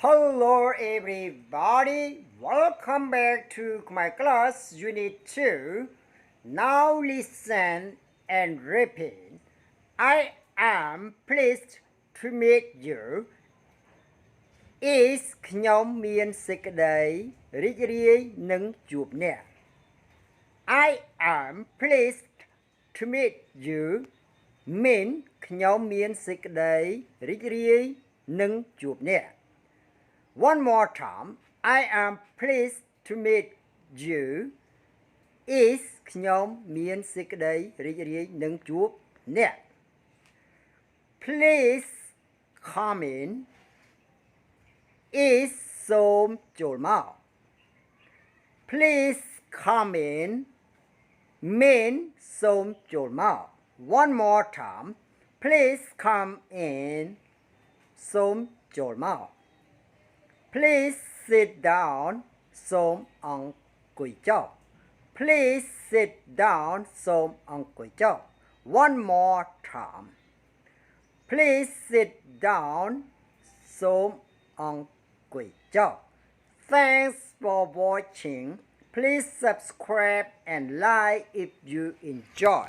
Hello everybody, welcome back to my class unit 2. Now listen and repeat. I am pleased to meet you. Is ខ្ញុំមានសេចក្តីរីករាយនឹងជួបអ្នក I am pleased to meet you មានខ្ញុំមានសេចក្តីរីករាយនឹងជួបអ្នក One more time. I am pleased to meet you. Is ខ្ញុំមានសេចក្តីរីករាយនឹងជួបអ្នក Please come in. Is សូមចូលមក Please come in. មានសូមចូលមក One more time. Please come in. សូមចូលមក Please sit down សូមអង្គុយចុះ Please sit down សូមអង្គុយចុះ One more time Please sit down សូមអង្គុយចុះ Thanks for watching Please subscribe and like if you enjoy